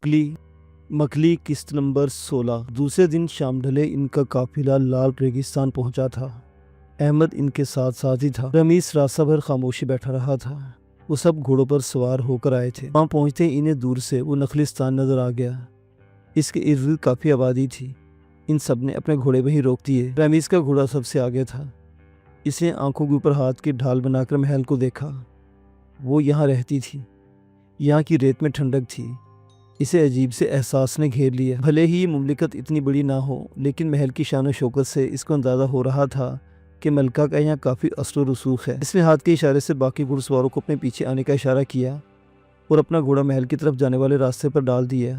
مکلی قسط نمبر 16۔ دوسرے دن شام ڈھلے ان کا قافلہ لال ریگستان پہنچا تھا۔ احمد ان کے ساتھ ساتھ ہی تھا۔ رمیز راستہ بھر خاموشی بیٹھا رہا تھا۔ وہ سب گھوڑوں پر سوار ہو کر آئے تھے۔ وہاں پہنچتے انہیں دور سے وہ نخلستان نظر آ گیا۔ اس کے ارد گرد کافی آبادی تھی۔ ان سب نے اپنے گھوڑے وہیں روک دیے۔ رمیز کا گھوڑا سب سے آگے تھا۔ اس نے آنکھوں کے اوپر ہاتھ کی ڈھال بنا کر محل کو دیکھا۔ وہ یہاں رہتی تھی۔ یہاں کی ریت میں ٹھنڈک تھی۔ اسے عجیب سے احساس نے گھیر لیا۔ بھلے ہی یہ مملکت اتنی بڑی نہ ہو، لیکن محل کی شان و شوکت سے اس کو اندازہ ہو رہا تھا کہ ملکہ کا یہاں کافی اثر و رسوخ ہے۔ اس نے ہاتھ کے اشارے سے باقی گھڑ سواروں کو اپنے پیچھے آنے کا اشارہ کیا اور اپنا گھوڑا محل کی طرف جانے والے راستے پر ڈال دیا۔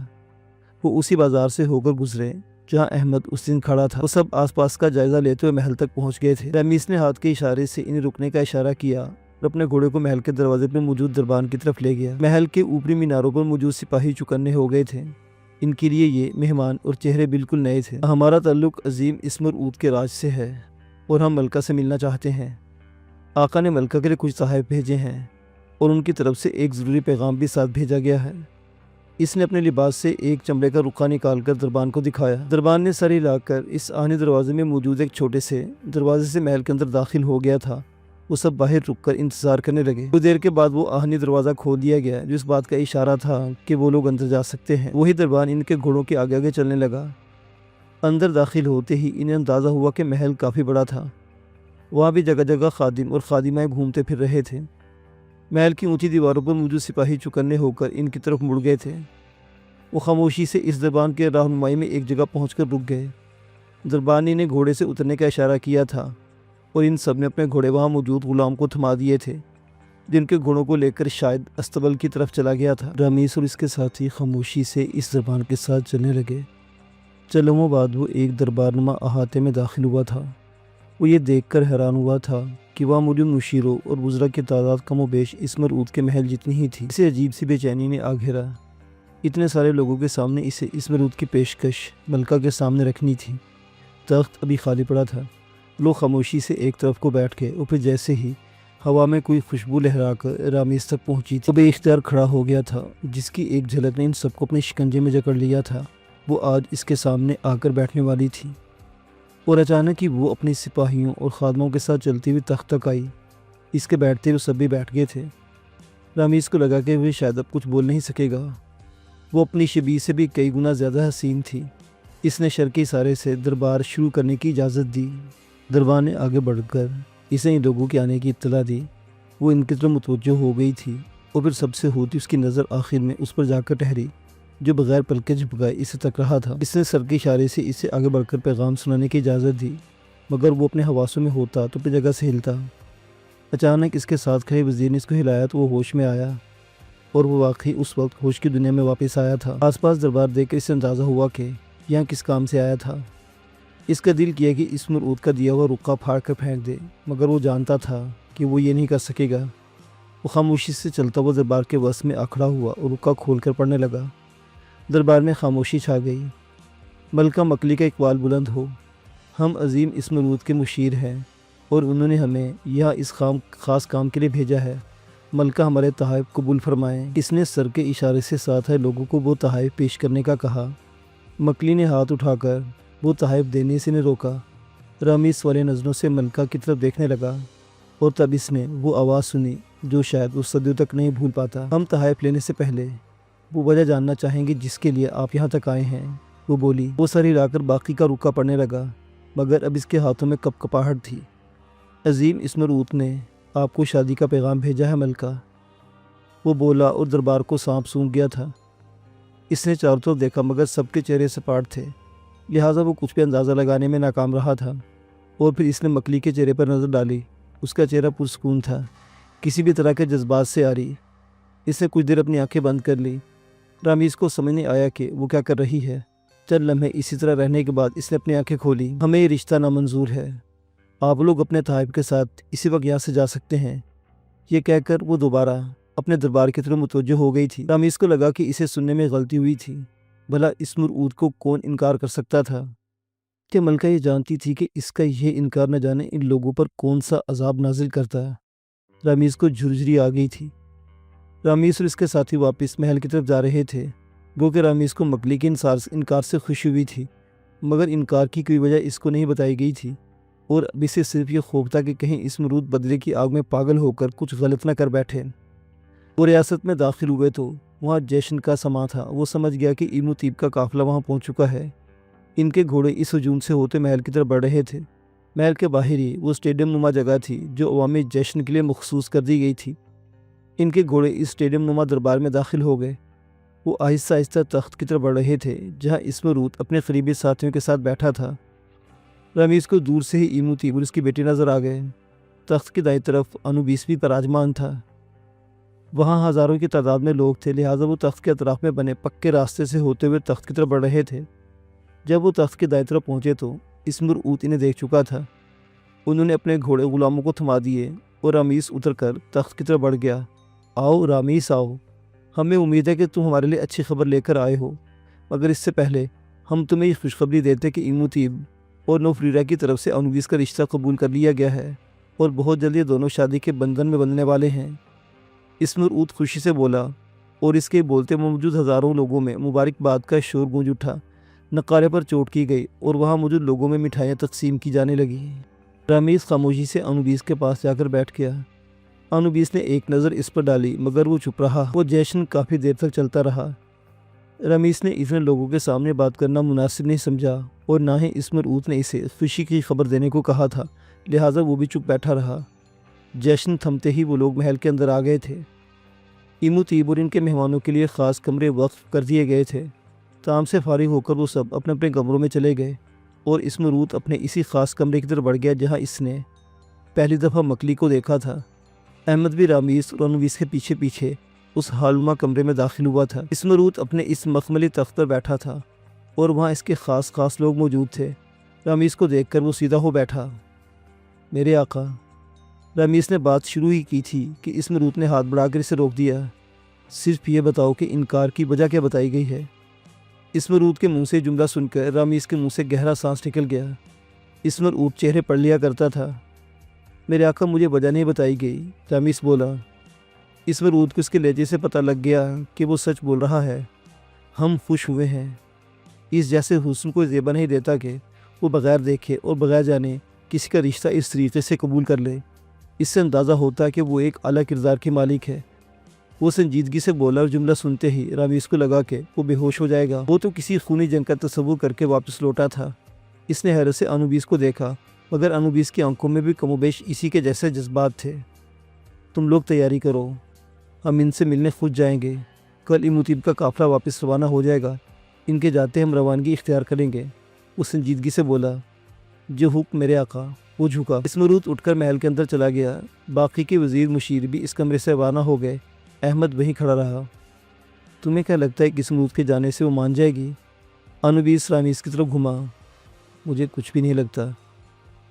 وہ اسی بازار سے ہو کر گزرے جہاں احمد اس دن کھڑا تھا۔ وہ سب آس پاس کا جائزہ لیتے ہوئے محل تک پہنچ گئے تھے۔ رمیز نے ہاتھ کے اشارے سے انہیں رکنے کا اشارہ کیا اور اپنے گھوڑے کو محل کے دروازے پر موجود دربان کی طرف لے گیا۔ محل کے اوپری میناروں پر موجود سپاہی چوکنے ہو گئے تھے۔ ان کے لیے یہ مہمان اور چہرے بالکل نئے تھے۔ ہمارا تعلق عظیم اسمر اود کے راج سے ہے اور ہم ملکہ سے ملنا چاہتے ہیں۔ آقا نے ملکہ کے لیے کچھ تحائف بھیجے ہیں اور ان کی طرف سے ایک ضروری پیغام بھی ساتھ بھیجا گیا ہے۔ اس نے اپنے لباس سے ایک چمڑے کا رقعہ نکال کر دربان کو دکھایا۔ دربان نے سر ہلا کر اس آہنی دروازے میں موجود ایک چھوٹے سے دروازے سے محل کے اندر داخل ہو گیا تھا۔ وہ سب باہر رک کر انتظار کرنے لگے۔ کچھ دیر کے بعد وہ آہنی دروازہ کھول دیا گیا جو اس بات کا اشارہ تھا کہ وہ لوگ اندر جا سکتے ہیں۔ وہی دربان ان کے گھوڑوں کے آگے آگے چلنے لگا۔ اندر داخل ہوتے ہی انہیں اندازہ ہوا کہ محل کافی بڑا تھا۔ وہاں بھی جگہ جگہ خادم اور خادمائیں گھومتے پھر رہے تھے۔ محل کی اونچی دیواروں پر موجود سپاہی چوکنے ہو کر ان کی طرف مڑ گئے تھے۔ وہ خاموشی سے اس دربان کے رہنمائی میں ایک جگہ پہنچ کر رک گئے۔ دربان نے انہیں گھوڑے سے اترنے کا اشارہ کیا تھا اور ان سب نے اپنے گھوڑے وہاں موجود غلام کو تھما دیے تھے جن کے گھوڑوں کو لے کر شاید استبل کی طرف چلا گیا تھا۔ رمیز اور اس کے ساتھی خاموشی سے اس دربان کے ساتھ چلنے لگے۔ چلوں بعد وہ ایک دربار نما احاطے میں داخل ہوا تھا۔ وہ یہ دیکھ کر حیران ہوا تھا کہ وہاں موجود مشیروں اور وزراء کی تعداد کم و بیش اسمر اود کے محل جتنی ہی تھی۔ اسے عجیب سی بے چینی نے آ گھیرا۔ اتنے سارے لوگوں کے سامنے اسے اسمر اود کی پیشکش ملکہ کے سامنے رکھنی تھی۔ تخت ابھی خالی پڑا تھا۔ لوگ خاموشی سے ایک طرف کو بیٹھ گئے اور پھر جیسے ہی ہوا میں کوئی خوشبو لہرا کر رمیز تک پہنچی تھی، وہ بے اختیار کھڑا ہو گیا تھا، جس کی ایک جھلک نے ان سب کو اپنے شکنجے میں جکڑ لیا تھا۔ وہ آج اس کے سامنے آ کر بیٹھنے والی تھی اور اچانک ہی وہ اپنی سپاہیوں اور خادموں کے ساتھ چلتی ہوئی تخت تک آئی۔ اس کے بیٹھتے ہوئے سب بھی بیٹھ گئے تھے۔ رمیز کو لگا کہ وہ شاید اب کچھ بول نہیں سکے گا۔ وہ اپنی شبیہ سے بھی کئی گنا زیادہ حسین تھی۔ اس نے شرقی اشارے سے دربار شروع کرنے کی اجازت دی۔ دربان نے آگے بڑھ کر اسے ان لوگوں کے آنے کی اطلاع دی۔ وہ ان کی طرف متوجہ ہو گئی تھی اور پھر سب سے ہوتی اس کی نظر آخر میں اس پر جا کر ٹھہری جو بغیر پلکے جھپکائے اسے تک رہا تھا۔ اس نے سر کے اشارے سے اسے آگے بڑھ کر پیغام سنانے کی اجازت دی، مگر وہ اپنے حواسوں میں ہوتا تو پھر جگہ سے ہلتا۔ اچانک اس کے ساتھ کھڑے وزیر نے اس کو ہلایا تو وہ ہوش میں آیا اور وہ واقعی اس وقت ہوش کی دنیا میں واپس آیا تھا۔ آس پاس دربار دیکھ کر اسے اندازہ ہوا کہ یہاں کس کام سے آیا تھا۔ اس کا دل کیا کہ اسمر اود کا دیا ہوا رقعہ پھاڑ کر پھینک دے، مگر وہ جانتا تھا کہ وہ یہ نہیں کر سکے گا۔ وہ خاموشی سے چلتا ہوا دربار کے وسط میں آ کھڑا ہوا اور رقعہ کھول کر پڑھنے لگا۔ دربار میں خاموشی چھا گئی۔ ملکہ مکلی کا اقبال بلند ہو، ہم عظیم اسمر اود کے مشیر ہیں اور انہوں نے ہمیں یہاں اس خاص کام کے لیے بھیجا ہے۔ ملکہ ہمارے تحائف قبول فرمائیں۔ اس نے سر کے اشارے سے ساتھ آئے لوگوں کو وہ تحائف پیش کرنے کا کہا۔ مکلی نے ہاتھ اٹھا کر وہ تحائف دینے سے نے روکا۔ رمیز والے نظروں سے ملکہ کی طرف دیکھنے لگا اور تب اس نے وہ آواز سنی جو شاید وہ صدیوں تک نہیں بھول پاتا۔ ہم تحائف لینے سے پہلے وہ وجہ جاننا چاہیں گے جس کے لیے آپ یہاں تک آئے ہیں، وہ بولی۔ وہ سر ہلا کر باقی کا رقعہ پڑھنے لگا، مگر اب اس کے ہاتھوں میں کپ کپاہٹ تھی۔ عظیم اسمر اود نے آپ کو شادی کا پیغام بھیجا ہے ملکہ، وہ بولا اور دربار کو سانپ سونگھ گیا تھا۔ اس نے چاروں طرف دیکھا مگر سب کے چہرے سپاٹ تھے، لہٰذا وہ کچھ بھی اندازہ لگانے میں ناکام رہا تھا۔ اور پھر اس نے مکلی کے چہرے پر نظر ڈالی۔ اس کا چہرہ پرسکون تھا، کسی بھی طرح کے جذبات سے عاری۔ اس نے کچھ دیر اپنی آنکھیں بند کر لی۔ رمیز کو سمجھ نہیں آیا کہ وہ کیا کر رہی ہے۔ چند لمحے اسی طرح رہنے کے بعد اس نے اپنی آنکھیں کھولی۔ ہمیں یہ رشتہ نامنظور ہے، آپ لوگ اپنے تحائف کے ساتھ اسی وقت یہاں سے جا سکتے ہیں۔ یہ کہہ کر وہ دوبارہ اپنے دربار کی طرف متوجہ ہو گئی تھی۔ رمیز کو لگا کہ اسے سننے میں غلطی ہوئی تھی، بھلا اسمر اود کو کون انکار کر سکتا تھا؟ کہ ملکہ یہ جانتی تھی کہ اس کا یہ انکار نہ جانے ان لوگوں پر کون سا عذاب نازل کرتا ہے۔ رمیز کو جھرجھری آ گئی تھی۔ رمیز اور اس کے ساتھی واپس محل کی طرف جا رہے تھے گو کہ رامیز کو مکلی کے انکار سے خوشی ہوئی تھی، مگر انکار کی کوئی وجہ اس کو نہیں بتائی گئی تھی، اور اب اسے صرف یہ خوف تھا کہ کہیں اس مرود بدلے کی آگ میں پاگل ہو کر کچھ غلط نہ کر بیٹھے۔ وہ ریاست میں داخل ہوئے تو وہاں جشن کا سماں تھا۔ وہ سمجھ گیا کہ ابن طیب کا قافلہ وہاں پہنچ چکا ہے۔ ان کے گھوڑے اس ہجوم سے ہوتے محل کی طرف بڑھ رہے تھے۔ محل کے باہر ہی وہ اسٹیڈیم نما جگہ تھی جو عوامی جشن کے لیے مخصوص کر دی گئی تھی۔ ان کے گھوڑے اس اسٹیڈیم نما دربار میں داخل ہو گئے۔ وہ آہستہ آہستہ تخت کی طرف بڑھ رہے تھے جہاں اسمرود اپنے قریبی ساتھیوں کے ساتھ بیٹھا تھا۔ رامیز کو دور سے ہی ابن طیب اور اس کی بیٹی نظر آ گئے۔ تخت کی دائیں طرف انوبیس بھی پراجمان تھا۔ وہاں ہزاروں کی تعداد میں لوگ تھے، لہٰذا وہ تخت کے اطراف میں بنے پکے راستے سے ہوتے ہوئے تخت کی طرف بڑھ رہے تھے۔ جب وہ تخت کی دائیں طرف پہنچے تو اسمرود انہیں دیکھ چکا تھا۔ انہوں نے اپنے گھوڑے غلاموں کو تھما دیے اور رامیز اتر کر تخت کی طرف بڑھ گیا۔ آؤ رامیز آؤ، ہمیں امید ہے کہ تم ہمارے لیے اچھی خبر لے کر آئے ہو، مگر اس سے پہلے ہم تمہیں یہ خوشخبری دیتے کہ ابن طیب اور نوفریرا کی طرف سے انوبیس کا رشتہ قبول کر لیا گیا ہے اور بہت جلد یہ دونوں شادی کے بندھن میں بندھنے والے ہیں۔ اسمرود خوشی سے بولا اور اس کے بولتے موجود ہزاروں لوگوں میں مبارکباد کا شور گونج اٹھا۔ نقارے پر چوٹ کی گئی اور وہاں موجود لوگوں میں مٹھائیاں تقسیم کی جانے لگیں۔ رامیز خاموشی سے انوبیس کے پاس جا کر بیٹھ گیا۔ انوبیس نے ایک نظر اس پر ڈالی مگر وہ چپ رہا۔ وہ جشن کافی دیر تک چلتا رہا۔ رامیز نے اتنے لوگوں کے سامنے بات کرنا مناسب نہیں سمجھا اور نہ ہی اسمرود نے اسے خوشی کی خبر دینے کو کہا تھا، لہٰذا وہ بھی چپ بیٹھا رہا۔ جشن تھمتے ہی وہ لوگ محل کے اندر آ گئے تھے۔ ابن طیب اور ان کے مہمانوں کے لیے خاص کمرے وقف کر دیے گئے تھے۔ طعام سے فارغ ہو کر وہ سب اپنے اپنے کمروں میں چلے گئے اور اسمرود اپنے اسی خاص کمرے کی طرف بڑھ گیا جہاں اس نے پہلی دفعہ مکلی کو دیکھا تھا۔ احمد بھی رامیز اور انوبیس کے پیچھے پیچھے اس حالنما کمرے میں داخل ہوا تھا۔ اسمرود اپنے اس مخملی تخت پر بیٹھا تھا اور وہاں اس کے خاص لوگ موجود تھے۔ رامیز کو دیکھ کر وہ سیدھا ہو بیٹھا۔ میرے آقا، رامیز نے بات شروع ہی کی تھی کہ اسمرود نے ہاتھ بڑھا کر اسے روک دیا۔ صرف یہ بتاؤ کہ انکار کی وجہ کیا بتائی گئی ہے؟ اسمرود کے منہ سے جملہ سن کر رامیز کے منہ سے گہرا سانس نکل گیا۔ اسمرود چہرے پڑھ لیا کرتا تھا۔ میرے آقا، مجھے وجہ نہیں بتائی گئی، رامیز بولا۔ اسمرود کو اس کے لہجے سے پتہ لگ گیا کہ وہ سچ بول رہا ہے۔ ہم خوش ہوئے ہیں۔ اس جیسے حسن کو زیبا نہیں دیتا کہ وہ بغیر دیکھے اور بغیر جانے کسی کا رشتہ اس طریقے سے قبول کر لے۔ اس سے اندازہ ہوتا ہے کہ وہ ایک اعلیٰ کردار کے مالک ہے۔ وہ سنجیدگی سے بولا اور جملہ سنتے ہی رامیز کو لگا کہ وہ بے ہوش ہو جائے گا۔ وہ تو کسی خونی جنگ کا تصور کر کے واپس لوٹا تھا۔ اس نے حیرت سے انوبیس کو دیکھا مگر انوبیس کی آنکھوں میں بھی کم و بیش اسی کے جیسے جذبات تھے۔ تم لوگ تیاری کرو، ہم ان سے ملنے خود جائیں گے۔ کل ابن طیب کا قافلہ واپس روانہ ہو جائے گا، ان کے جاتے ہم روانگی اختیار کریں گے۔ وہ سنجیدگی سے بولا۔ جو حکم میرے آقا۔ وہ جھکا۔ اسمرود اٹھ کر محل کے اندر چلا گیا۔ باقی کے وزیر مشیر بھی اس کمرے سے روانہ ہو گئے۔ احمد وہیں کھڑا رہا۔ تمہیں کیا لگتا ہے کہ اسمرود کے جانے سے وہ مان جائے گی؟ انوبیس رامیز کی طرف گھما۔ مجھے کچھ بھی نہیں لگتا۔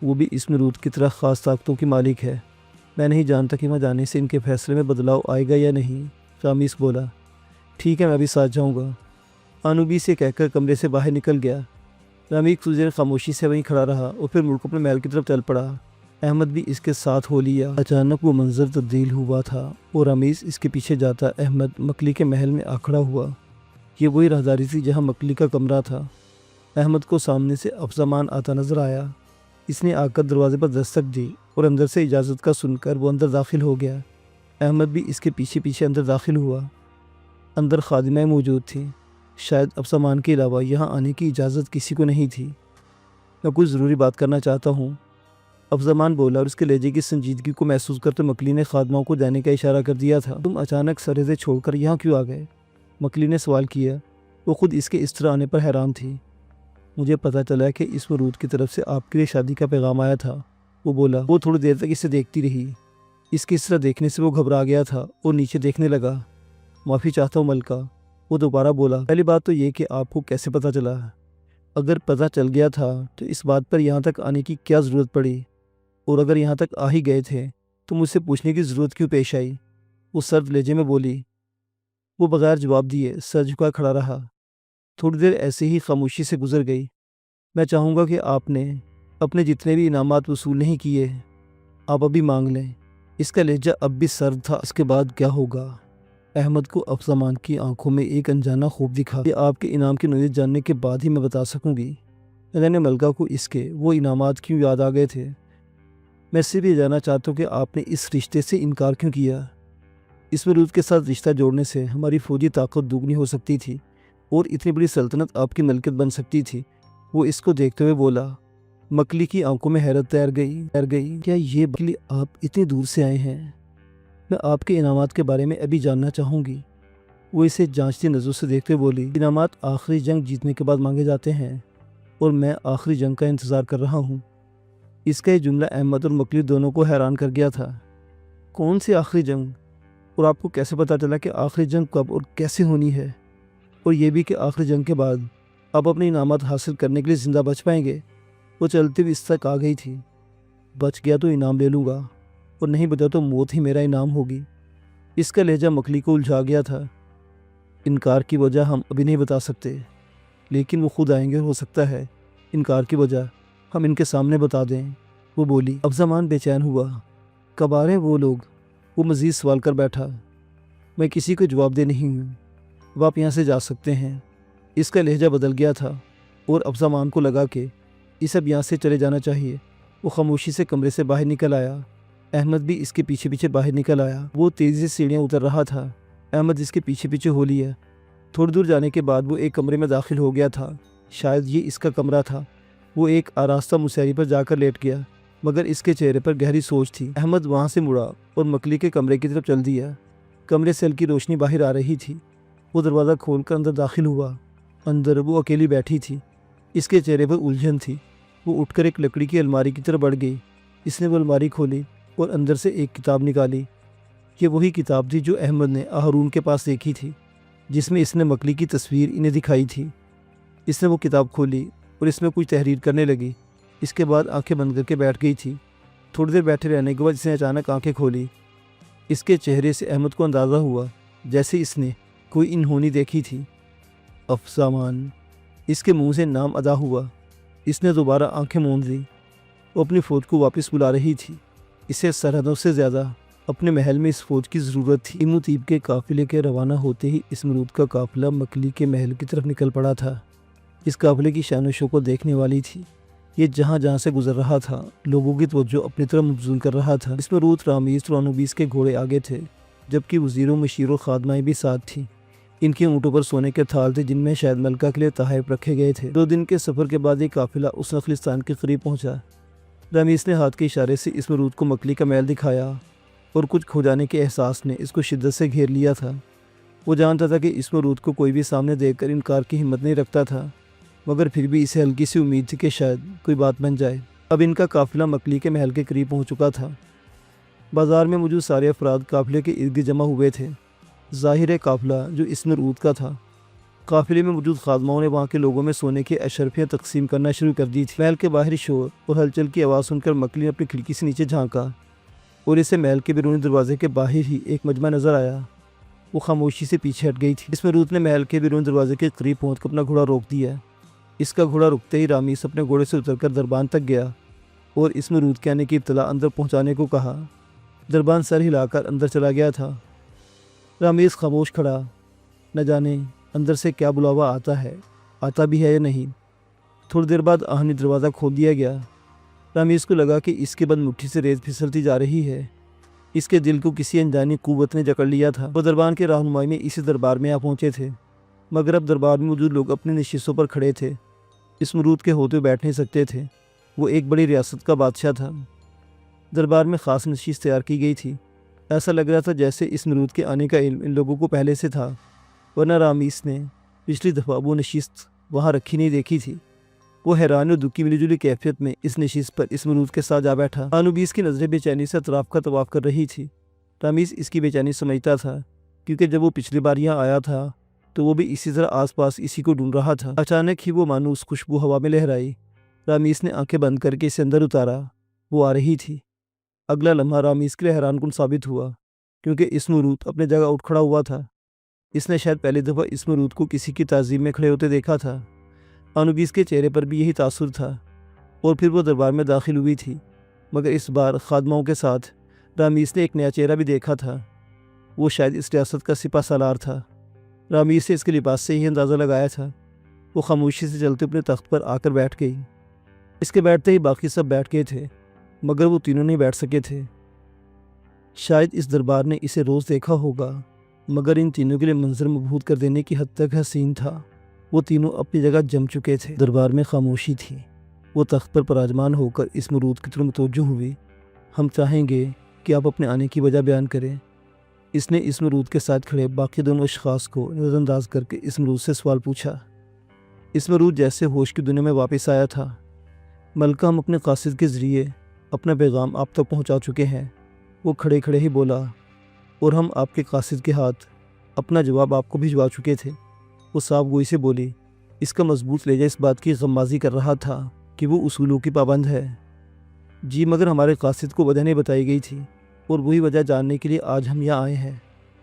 وہ بھی اسمرود کی طرح خاص طاقتوں کی مالک ہے۔ میں نہیں جانتا کہ وہاں جانے سے ان کے فیصلے میں بدلاؤ آئے گا یا نہیں، رامیز بولا۔ ٹھیک ہے، میں بھی ساتھ جاؤں گا۔ انوبیس یہ کہہ کر کمرے سے باہر نکل گیا۔ رامیز کچھ دیر خاموشی سے وہیں کھڑا رہا اور پھر مڑ کر اپنے محل کی طرف چل پڑا۔ احمد بھی اس کے ساتھ ہو لیا۔ اچانک وہ منظر تبدیل ہوا تھا اور رامیز اس کے پیچھے جاتا احمد مکلی کے محل میں آ کھڑا ہوا۔ یہ وہی راہداری تھی جہاں مکلی کا کمرہ تھا۔ احمد کو سامنے سے افزامان آتا نظر آیا۔ اس نے آ کر دروازے پر دستک دی اور اندر سے اجازت کا سن کر وہ اندر داخل ہو گیا۔ احمد بھی اس کے پیچھے پیچھے اندر داخل ہوا۔ اندر خادمہ موجود تھی۔ شاید افزامان کے علاوہ یہاں آنے کی اجازت کسی کو نہیں تھی۔ میں کچھ ضروری بات کرنا چاہتا ہوں، افزامان بولا اور اس کے لہجے کی سنجیدگی کو محسوس کرتے مکلی نے خادموں کو جانے کا اشارہ کر دیا تھا۔ تم اچانک سرحدیں چھوڑ کر یہاں کیوں آ گئے؟ مکلی نے سوال کیا۔ وہ خود اس کے اس طرح آنے پر حیران تھی۔ مجھے پتہ چلا کہ اسمرود کی طرف سے آپ کے لیے شادی کا پیغام آیا تھا، وہ بولا۔ وہ تھوڑی دیر تک اسے دیکھتی رہی۔ اس کے اس طرح دیکھنے سے وہ گھبرا گیا تھا اور نیچے دیکھنے لگا۔ معافی چاہتا ہوں ملکہ، وہ دوبارہ بولا۔ پہلی بات تو یہ کہ آپ کو کیسے پتہ چلا؟ اگر پتہ چل گیا تھا تو اس بات پر یہاں تک آنے کی کیا ضرورت پڑی؟ اور اگر یہاں تک آ ہی گئے تھے تو مجھ سے پوچھنے کی ضرورت کیوں پیش آئی؟ وہ سرد لہجے میں بولی۔ وہ بغیر جواب دیے سر جھکا کھڑا رہا۔ تھوڑی دیر ایسے ہی خاموشی سے گزر گئی۔ میں چاہوں گا کہ آپ نے اپنے جتنے بھی انعامات وصول نہیں کیے آپ ابھی مانگ لیں۔ اس کا لہجہ اب بھی سرد تھا۔ اس کے بعد کیا ہوگا؟ احمد کو افزامان کی آنکھوں میں ایک انجانا خوف دکھا کہ آپ کے انعام کی نوعیت جاننے کے بعد ہی میں بتا سکوں گی۔ نے ملکہ کو اس کے وہ انعامات کیوں یاد آ گئے تھے۔ میں صرف یہ جاننا چاہتا ہوں کہ آپ نے اس رشتے سے انکار کیوں کیا۔ اسمرود کے ساتھ رشتہ جوڑنے سے ہماری فوجی طاقت دگنی ہو سکتی تھی اور اتنی بڑی سلطنت آپ کی ملکیت بن سکتی تھی۔ وہ اس کو دیکھتے ہوئے بولا۔ مکلی کی آنکھوں میں حیرت تیر گئی۔ کیا یہ مکلی آپ اتنی دور سے آئے ہیں؟ میں آپ کے انعامات کے بارے میں ابھی جاننا چاہوں گی۔ وہ اسے جانچتی نظروں سے دیکھتے بولی، انعامات آخری جنگ جیتنے کے بعد مانگے جاتے ہیں اور میں آخری جنگ کا انتظار کر رہا ہوں۔ اس کا یہ جملہ احمد اور مکلی دونوں کو حیران کر گیا تھا۔ کون سی آخری جنگ؟ اور آپ کو کیسے پتہ چلا کہ آخری جنگ کب اور کیسے ہونی ہے؟ اور یہ بھی کہ آخری جنگ کے بعد آپ اپنے انعامات حاصل کرنے کے لیے زندہ بچ پائیں گے؟ وہ چلتے ہوئے اس تک آ گئی تھی۔ بچ گیا تو انعام لے لوں گا اور نہیں بچا تو موت ہی میرا انعام ہوگی۔ اس کا لہجہ مکلی کو الجھا گیا تھا۔ انکار کی وجہ ہم ابھی نہیں بتا سکتے، لیکن وہ خود آئیں گے، ہو سکتا ہے انکار کی وجہ ہم ان کے سامنے بتا دیں۔ وہ بولی۔ افزامان بے چین ہوا۔ کب آ رہے ہیں وہ لوگ؟ وہ مزید سوال کر بیٹھا۔ میں کسی کو جواب دے نہیں ہوں، وہ آپ یہاں سے جا سکتے ہیں۔ اس کا لہجہ بدل گیا تھا اور افزامان کو لگا کہ اسے اب یہاں سے چلے جانا چاہیے۔ وہ خاموشی سے کمرے سے باہر نکل آیا۔ احمد بھی اس کے پیچھے پیچھے باہر نکل آیا۔ وہ تیزی سے سیڑھیاں اتر رہا تھا۔ احمد اس کے پیچھے پیچھے ہو لیا۔ تھوڑی دور جانے کے بعد وہ ایک کمرے میں داخل ہو گیا تھا۔ شاید یہ اس کا کمرہ تھا۔ وہ ایک آراستہ مسیری پر جا کر لیٹ گیا، مگر اس کے چہرے پر گہری سوچ تھی۔ احمد وہاں سے مڑا اور مکلی کے کمرے کی طرف چل دیا۔ کمرے سے ہلکی روشنی باہر آ رہی تھی۔ وہ دروازہ کھول کر اندر داخل ہوا۔ اندر وہ اکیلی بیٹھی تھی۔ اس کے چہرے پر الجھن تھی۔ وہ اٹھ کر ایک لکڑی کی الماری کی طرف بڑھ گئی۔ اس نے وہ الماری کھولی اور اندر سے ایک کتاب نکالی۔ یہ وہی کتاب تھی جو احمد نے ہارون کے پاس دیکھی تھی، جس میں اس نے مکلی کی تصویر انہیں دکھائی تھی۔ اس نے وہ کتاب کھولی اور اس میں کچھ تحریر کرنے لگی۔ اس کے بعد آنکھیں بند کر کے بیٹھ گئی تھی۔ تھوڑی دیر بیٹھے رہنے کے بعد اس نے اچانک آنکھیں کھولی۔ اس کے چہرے سے احمد کو اندازہ ہوا جیسے اس نے کوئی انہونی دیکھی تھی۔ افزامان۔ اس کے منہ سے نام ادا ہوا۔ اس نے دوبارہ آنکھیں موند لی۔ وہ اپنی فوج کو واپس بلا رہی تھی۔ اسے سرحدوں سے زیادہ اپنے محل میں اس فوج کی ضرورت تھی۔ ایموتیب کے قافلے کے روانہ ہوتے ہی اسمرود کا قافلہ مکلی کے محل کی طرف نکل پڑا تھا۔ اس قافلے کی شان و شوکت دیکھنے والی تھی۔ یہ جہاں جہاں سے گزر رہا تھا لوگوں کی توجہ اپنی طرف مبذول کر رہا تھا۔ اسمرود، رامیز اور انوبیس کے گھوڑے آگے تھے، جبکہ وزیروں، مشیروں، خادمائیں بھی ساتھ تھیں۔ ان کے اونٹوں پر سونے کے تھال تھے جن میں شاید ملکہ کے لیے تحائف رکھے گئے تھے۔ 2 دن کے سفر کے بعد یہ قافلہ اس نخلستان کے قریب پہنچا۔ رامیز نے ہاتھ کے اشارے سے اسمرود کو مکلی کا محل دکھایا اور کچھ کھو جانے کے احساس نے اس کو شدت سے گھیر لیا تھا۔ وہ جانتا تھا کہ اسمرود کو کوئی بھی سامنے دیکھ کر انکار کی ہمت نہیں رکھتا تھا، مگر پھر بھی اسے ہلکی سی امید تھی کہ شاید کوئی بات بن جائے۔ اب ان کا قافلہ مکلی کے محل کے قریب پہنچ چکا تھا۔ بازار میں موجود سارے افراد قافلے کے ارد گرد جمع ہوئے تھے۔ ظاہر ہے قافلہ جو اسمرود کا تھا۔ قافلے میں موجود خادماؤں نے وہاں کے لوگوں میں سونے کی اشرفیاں تقسیم کرنا شروع کر دی تھی۔ محل کے باہر شور اور ہلچل کی آواز سن کر مکلی نے اپنی کھڑکی سے نیچے جھانکا اور اسے محل کے بیرونی دروازے کے باہر ہی ایک مجمع نظر آیا۔ وہ خاموشی سے پیچھے ہٹ گئی تھی۔ اسمرود نے محل کے بیرونی دروازے کے قریب پہنچ کر اپنا گھوڑا روک دیا۔ اس کا گھوڑا رکتے ہی رامیس اپنے گھوڑے سے اتر کر دربان تک گیا اور اسمرود کے آنے کی اطلاع اندر پہنچانے کو کہا۔ دربان سر ہلا کر اندر چلا گیا تھا۔ رامیس خاموش کھڑا، نہ جانے اندر سے کیا بلاوا آتا بھی ہے یا نہیں۔ تھوڑی دیر بعد آہنی دروازہ کھول دیا گیا۔ رامیس کو لگا کہ اس کے بند مٹھی سے ریت پھسلتی جا رہی ہے۔ اس کے دل کو کسی انجانی قوت نے جکڑ لیا تھا۔ وہ دربان کے رہنمائی میں اسی دربار میں آ پہنچے تھے، مگر اب دربار میں موجود لوگ اپنی نشستوں پر کھڑے تھے۔ اسمرود کے ہوتے بیٹھ نہیں سکتے تھے۔ وہ ایک بڑی ریاست کا بادشاہ تھا۔ دربار میں خاص نشست تیار کی گئی تھی۔ ایسا لگ رہا تھا جیسے اسمرود کے آنے کا علم ان لوگوں کو پہلے سے تھا، ورنہ رامیس نے پچھلی دفعہ وہ نشست وہاں رکھی نہیں دیکھی تھی۔ وہ حیران اور دکھی ملی جلی کیفیت میں اس نشست پر اسمرود کے ساتھ جا بیٹھا۔ انوبیس کی نظریں بے چینی سے اطراف کا طواف کر رہی تھی۔ رامیس اس کی بے چینی سمجھتا تھا، کیونکہ جب وہ پچھلی بار یہاں آیا تھا تو وہ بھی اسی طرح آس پاس اسی کو ڈھونڈ رہا تھا۔ اچانک ہی وہ مانوس خوشبو ہوا میں لہرائی۔ رامیس نے آنکھیں بند کر کے اسے اندر اتارا۔ وہ آ رہی تھی۔ اگلا لمحہ رامیس کے لیے حیران کن ثابت ہوا، کیونکہ اسمرود اپنے جگہ اٹھ کھڑا ہوا تھا۔ اس نے شاید پہلی دفعہ اسمرود کو کسی کی تعظیم میں کھڑے ہوتے دیکھا تھا۔ انوبیس کے چہرے پر بھی یہی تاثر تھا، اور پھر وہ دربار میں داخل ہوئی تھی، مگر اس بار خادماؤں کے ساتھ رامیس نے ایک نیا چہرہ بھی دیکھا تھا۔ وہ شاید اس ریاست کا سپہ سالار تھا۔ رامیس سے اس کے لباس سے ہی اندازہ لگایا تھا۔ وہ خاموشی سے چلتے اپنے تخت پر آ کر بیٹھ گئی۔ اس کے بیٹھتے ہی باقی سب بیٹھ گئے تھے، مگر وہ تینوں نہیں بیٹھ سکے تھے۔ شاید اس دربار نے اسے روز دیکھا ہوگا، مگر ان تینوں کے لیے منظر مبہوت کر دینے کی حد تک حسین تھا۔ وہ تینوں اپنی جگہ جم چکے تھے۔ دربار میں خاموشی تھی۔ وہ تخت پر پراجمان ہو کر اسمرود کی طرف متوجہ ہوئی۔ ہم چاہیں گے کہ آپ اپنے آنے کی وجہ بیان کریں۔ اس نے اسمرود کے ساتھ کھڑے باقی دونوں اشخاص کو نظر انداز کر کے اسمرود سے سوال پوچھا۔ اسمرود جیسے ہوش کی دنیا میں واپس آیا تھا۔ ملکہ، ہم اپنے قاصد کے ذریعے اپنا پیغام آپ تک پہنچا چکے ہیں، وہ کھڑے کھڑے ہی بولا، اور ہم آپ کے قاصد کے ہاتھ اپنا جواب آپ کو بھجوا چکے تھے۔ وہ صاف گوئی سے بولی۔ اس کا مضبوط لہجہ اس بات کی غمازی کر رہا تھا کہ وہ اصولوں کی پابند ہے۔ جی، مگر ہمارے قاصد کو وجہ نہیں بتائی گئی تھی، اور وہی وجہ جاننے کے لیے آج ہم یہاں آئے ہیں۔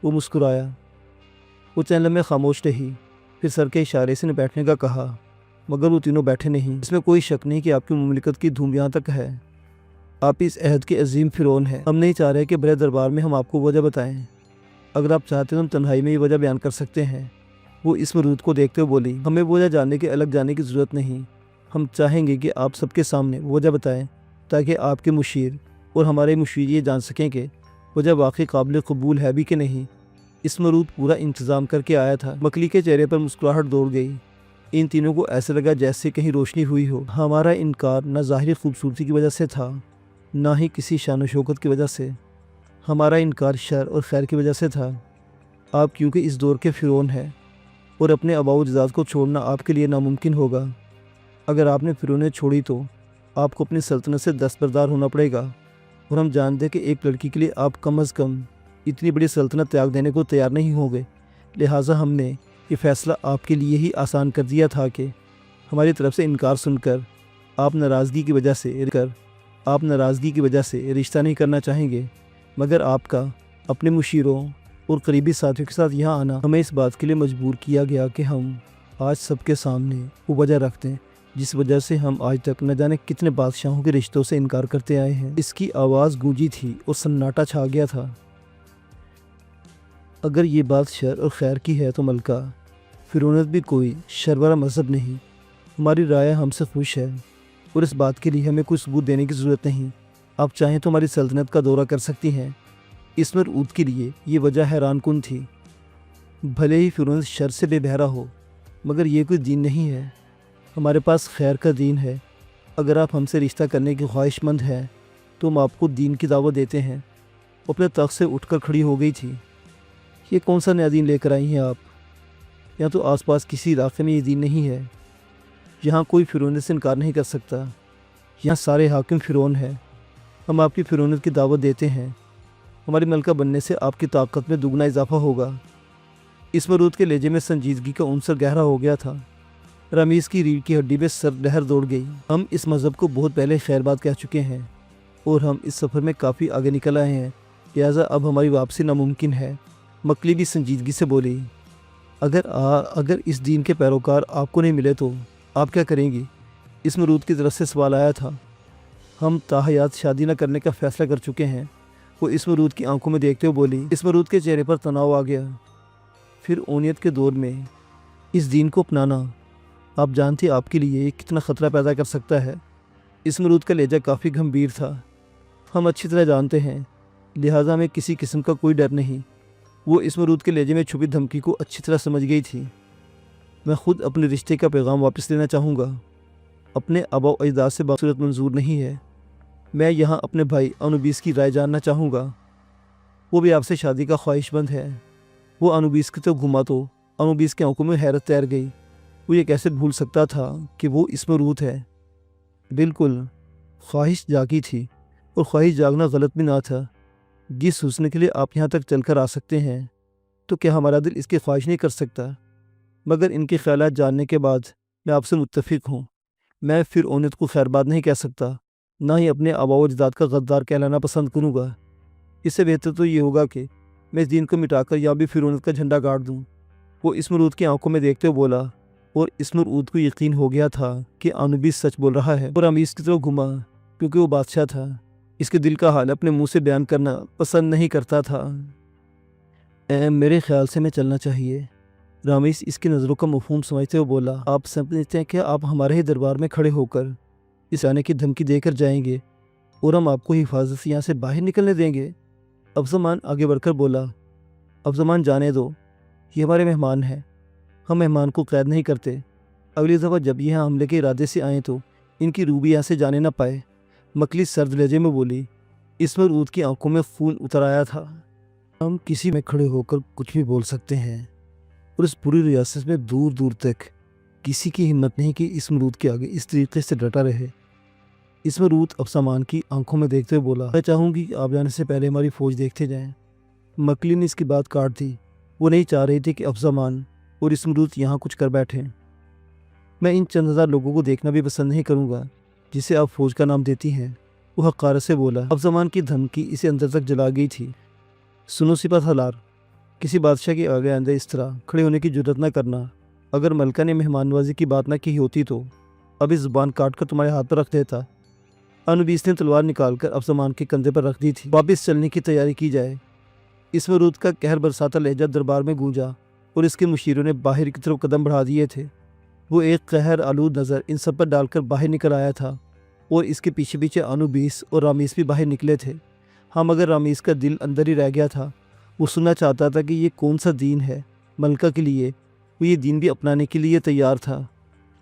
وہ مسکرایا۔ وہ چند لمحے خاموش رہی، پھر سر کے اشارے سے بیٹھنے کا کہا، مگر وہ تینوں بیٹھے نہیں۔ اس میں کوئی شک نہیں کہ آپ کی مملکت کی دھوم یہاں تک ہے۔ آپ اس عہد کے عظیم فرعون ہیں۔ ہم نہیں چاہ رہے کہ بڑے دربار میں ہم آپ کو وجہ بتائیں۔ اگر آپ چاہتے تو ہم تنہائی میں یہ وجہ بیان کر سکتے ہیں۔ وہ اسمرود کو دیکھتے ہوئے بولی، ہمیں وجہ جاننے کے الگ جانے کی ضرورت نہیں۔ ہم چاہیں گے کہ آپ سب کے سامنے وجہ بتائیں، تاکہ آپ کے مشیر اور ہمارے مشیر یہ جان سکیں کہ وجہ واقعی قابل قبول ہے بھی کہ نہیں۔ اسمرود پورا انتظام کر کے آیا تھا۔ مکلی کے چہرے پر مسکراہٹ دوڑ گئی۔ ان تینوں کو ایسے لگا جیسے کہیں روشنی ہوئی ہو۔ ہمارا انکار نہ ظاہری خوبصورتی کی وجہ سے تھا، نہ ہی کسی شان و شوکت کی وجہ سے۔ ہمارا انکار شر اور خیر کی وجہ سے تھا۔ آپ کیونکہ اس دور کے فرعون ہیں، اور اپنے آباء و اجداد کو چھوڑنا آپ کے لیے ناممکن ہوگا۔ اگر آپ نے فرعونیت چھوڑی تو آپ کو اپنی سلطنت سے دستبردار ہونا پڑے گا، اور ہم جانتے ہیں کہ ایک لڑکی کے لیے آپ کم از کم اتنی بڑی سلطنت تیاگ دینے کو تیار نہیں ہوں گے۔ لہٰذا ہم نے یہ فیصلہ آپ کے لیے ہی آسان کر دیا تھا کہ ہماری طرف سے انکار سن کر آپ ناراضگی کی وجہ سے رشتہ نہیں کرنا چاہیں گے، مگر آپ کا اپنے مشیروں اور قریبی ساتھیوں کے ساتھ یہاں آنا ہمیں اس بات کے لیے مجبور کیا گیا کہ ہم آج سب کے سامنے وہ وجہ رکھ دیں جس وجہ سے ہم آج تک نہ جانے کتنے بادشاہوں کے رشتوں سے انکار کرتے آئے ہیں۔ اس کی آواز گونجی تھی اور سناٹا چھا گیا تھا۔ اگر یہ بات شر اور خیر کی ہے تو ملکہ، فرعونیت بھی کوئی شرورہ مذہب نہیں۔ ہماری رائے ہم سے خوش ہے، اور اس بات کے لیے ہمیں کوئی ثبوت دینے کی ضرورت نہیں۔ آپ چاہیں تو ہماری سلطنت کا دورہ کر سکتی ہیں۔ اسمرود کے لیے یہ وجہ حیران کن تھی۔ بھلے ہی فرعونیت شر سے بے بہرا ہو، مگر یہ کوئی دین نہیں ہے۔ ہمارے پاس خیر کا دین ہے۔ اگر آپ ہم سے رشتہ کرنے کی خواہش مند ہیں تو ہم آپ کو دین کی دعوت دیتے ہیں۔ وہ اپنے تخت سے اٹھ کر کھڑی ہو گئی تھی۔ یہ کون سا نیا دین لے کر آئی ہیں آپ؟ یا تو آس پاس کسی علاقے میں یہ دین نہیں ہے؟ یہاں کوئی فرعونیت سے انکار نہیں کر سکتا۔ یہاں سارے حاکم فرعون ہیں۔ ہم آپ کی فرعونیت کی دعوت دیتے ہیں۔ ہماری ملکہ بننے سے آپ کی طاقت میں دگنا اضافہ ہوگا۔ اسمرود کے لہجے میں سنجیدگی کا عنصر گہرا ہو گیا تھا۔ رامیس کی ریڑھ کی ہڈی میں سر لہر دوڑ گئی۔ ہم اس مذہب کو بہت پہلے خیر بات کہہ چکے ہیں، اور ہم اس سفر میں کافی آگے نکل آئے ہیں، لہٰذا اب ہماری واپسی ناممکن ہے۔ مکلی بھی سنجیدگی سے بولی، اگر اس دین کے پیروکار آپ کو نہیں ملے تو آپ کیا کریں گی؟ اسمرود کی طرف سے سوال آیا تھا۔ ہم تاحیات شادی نہ کرنے کا فیصلہ کر چکے ہیں۔ وہ اسمرود کی آنکھوں میں دیکھتے ہوئے بولی۔ اسمرود کے چہرے پر تناؤ آ گیا۔ فرعونیت کے دور میں اس دین کو اپنانا، آپ جانتے آپ کے لیے کتنا خطرہ پیدا کر سکتا ہے۔ اسمرود کا لہجہ کافی گمبھیر تھا۔ ہم اچھی طرح جانتے ہیں، لہٰذا ہمیں کسی قسم کا کوئی ڈر نہیں۔ وہ اسمرود کے لہجے میں چھپی دھمکی کو اچھی طرح سمجھ گئی تھی۔ میں خود اپنے رشتے کا پیغام واپس لینا چاہوں گا۔ اپنے آباء و اجداد سے باصورت منظور نہیں ہے۔ میں یہاں اپنے بھائی انوبیس کی رائے جاننا چاہوں گا۔ وہ بھی آپ سے شادی کا خواہش مند ہے۔ وہ انوبیس کی طرف گھما تو انوبیس کی آنکھوں میں حیرت تیر گئی۔ وہ یہ کیسے بھول سکتا تھا کہ وہ اسمرود ہے؟ بالکل، خواہش جاگی تھی، اور خواہش جاگنا غلط بھی نہ تھا۔ جس حسن کے لیے آپ یہاں تک چل کر آ سکتے ہیں، تو کیا ہمارا دل اس کی خواہش نہیں کر سکتا؟ مگر ان کے خیالات جاننے کے بعد میں آپ سے متفق ہوں۔ میں فرعونیت کو خیر بات نہیں کہہ سکتا، نہ ہی اپنے آباء و اجداد کا غدار کہلانا پسند کروں گا۔ اس سے بہتر تو یہ ہوگا کہ میں اس دین کو مٹا کر یہاں بھی فرعونیت کا جھنڈا گاڑ دوں۔ وہ اسمرود کی آنکھوں میں دیکھتے ہوئے بولا، اور اسمرود کو یقین ہو گیا تھا کہ انوبیس سچ بول رہا ہے۔ اور رامیس کی طرف گھما کیونکہ وہ بادشاہ تھا۔ اس کے دل کا حال اپنے منہ سے بیان کرنا پسند نہیں کرتا تھا۔ میرے خیال سے میں چلنا چاہیے۔ رامیس اس کی نظروں کا مفہوم سمجھتے ہوئے بولا، آپ سمجھتے ہیں کہ آپ ہمارے ہی دربار میں کھڑے ہو کر اس آنے کی دھمکی دے کر جائیں گے اور ہم آپ کو حفاظت سے یہاں سے باہر نکلنے دیں گے؟ افزمان آگے بڑھ کر بولا، افزمان جانے دو، یہ ہمارے مہمان ہیں، ہم مہمان کو قید نہیں کرتے۔ اگلی دفعہ جب یہ حملے کے ارادے سے آئیں تو ان کی روح بھی یہاں سے جانے نہ پائے۔ مکلی سرد لہجے میں بولی۔ اسمرود کی آنکھوں میں خون اتر آیا تھا۔ ہم کسی میں کھڑے ہو کر کچھ بھی بول سکتے ہیں، اور اس پوری ریاست میں دور دور تک کسی کی ہمت نہیں کہ اسمرود کے آگے اس طریقے سے ڈٹا رہے۔ اسمرود افسامان کی آنکھوں میں دیکھتے ہوئے بولا، میں چاہوں گی کہ آپ جانے سے پہلے ہماری فوج دیکھتے جائیں۔ مکلی نے اس کی بات کاٹ دی۔ وہ نہیں چاہ رہی تھی کہ افسامان اور اسمرود یہاں کچھ کر بیٹھیں۔ میں ان چند ہزار لوگوں کو دیکھنا بھی پسند نہیں کروں گا جسے آپ فوج کا نام دیتی ہیں، وہ حقارت سے بولا۔ افسامان کی دھمکی اسے اندر تک جلا گئی تھی۔ سنو سپہ سالار، کسی بادشاہ کے آگے آئندہ اس طرح کھڑے ہونے کی جرت نہ کرنا۔ اگر ملکہ نے مہمان نوازی کی بات نہ کی ہوتی تو ابھی زبان کاٹ کر تمہارے ہاتھ پر رکھ دیتا۔ انوبیس نے تلوار نکال کر افسامان کے کندھے پر رکھ دی تھی۔ واپس چلنے کی تیاری کی جائے۔ اسمرود کا قہر برساتا لہجہ دربار میں گونجا اور اس کے مشیروں نے باہر کی طرف قدم بڑھا دیے تھے۔ وہ ایک قہر آلود نظر ان سب پر ڈال کر باہر نکل آیا تھا، اور اس کے پیچھے پیچھے انوبیس اور رامیس بھی باہر نکلے تھے۔ ہاں، مگر رامیس کا دل اندر ہی رہ گیا تھا۔ وہ سننا چاہتا تھا کہ یہ کون سا دین ہے ملکہ کے لیے۔ وہ یہ دین بھی اپنانے کے لیے تیار تھا،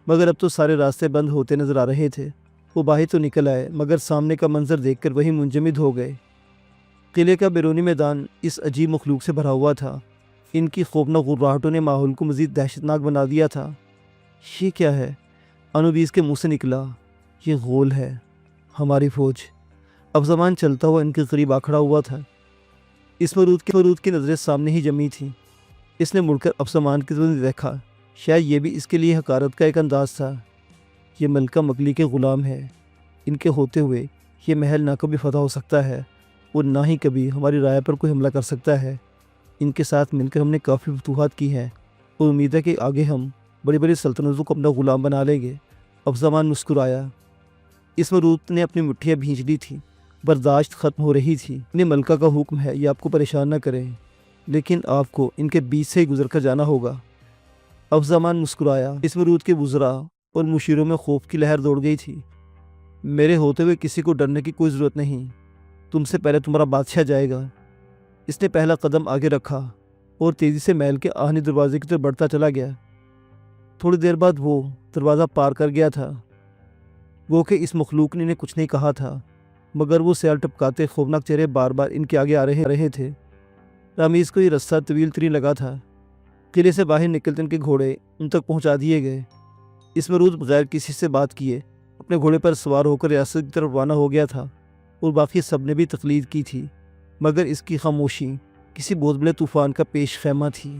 مگر اب تو سارے راستے بند ہوتے نظر آ رہے تھے۔ وہ باہر تو نکل آئے، مگر سامنے کا منظر دیکھ کر وہی منجمد ہو گئے۔ قلعے کا بیرونی میدان اس عجیب مخلوق سے بھرا ہوا تھا۔ ان کی خوفناک غراہٹوں نے ماحول کو مزید دہشتناک بنا دیا تھا۔ یہ کیا ہے؟ انوبیس کے منہ سے نکلا۔ یہ غول ہے، ہماری فوج۔ افسامان چلتا ہوا ان کے قریب آ کھڑا ہوا تھا۔ اسمرود کی نظریں سامنے ہی جمی تھیں۔ اس نے مڑ کر افسامان کی طرف دیکھا۔ شاید یہ بھی اس کے لیے حقارت کا ایک انداز تھا۔ یہ ملکہ مکلی کے غلام ہے۔ ان کے ہوتے ہوئے یہ محل نہ کبھی فتح ہو سکتا ہے اور نہ ہی کبھی ہماری رائے پر کوئی حملہ کر سکتا ہے۔ ان کے ساتھ مل کر ہم نے کافی فتوحات کی ہیں اور امید ہے کہ آگے ہم بڑی بڑی سلطنتوں کو اپنا غلام بنا لیں گے۔ افسامان مسکرایا۔ اسمرود نے اپنی مٹھیاں بھینچ لی تھی۔ برداشت ختم ہو رہی تھی۔ انہیں ملکہ کا حکم ہے یہ آپ کو پریشان نہ کریں، لیکن آپ کو ان کے بیچ سے ہی گزر کر جانا ہوگا۔ افسامان مسکرایا۔ اسمرود کے وزراء اور مشیروں میں خوف کی لہر دوڑ گئی تھی۔ میرے ہوتے ہوئے کسی کو ڈرنے کی کوئی ضرورت نہیں۔ تم سے پہلے تمہارا بادشاہ جائے گا۔ اس نے پہلا قدم آگے رکھا اور تیزی سے محل کے آہنی دروازے کی طرف بڑھتا چلا گیا۔ تھوڑی دیر بعد وہ دروازہ پار کر گیا تھا۔ وہ کہ اس مخلوق نے انہیں کچھ نہیں کہا تھا، مگر وہ سیال ٹپکاتے خوفناک چہرے بار بار ان کے آگے آ رہے تھے۔ رامیس کو یہ رستہ طویل ترین لگا تھا۔ قلعے سے باہر نکلتے ان کے گھوڑے ان تک پہنچا دیے گئے۔ اسمرود بغیر کسی سے بات کیے اپنے گھوڑے پر سوار ہو کر ریاست کی طرف روانہ ہو گیا تھا، اور باقی سب نے بھی تقلید کی تھی، مگر اس کی خاموشی کسی بہت بڑے طوفان کا پیش خیمہ تھی۔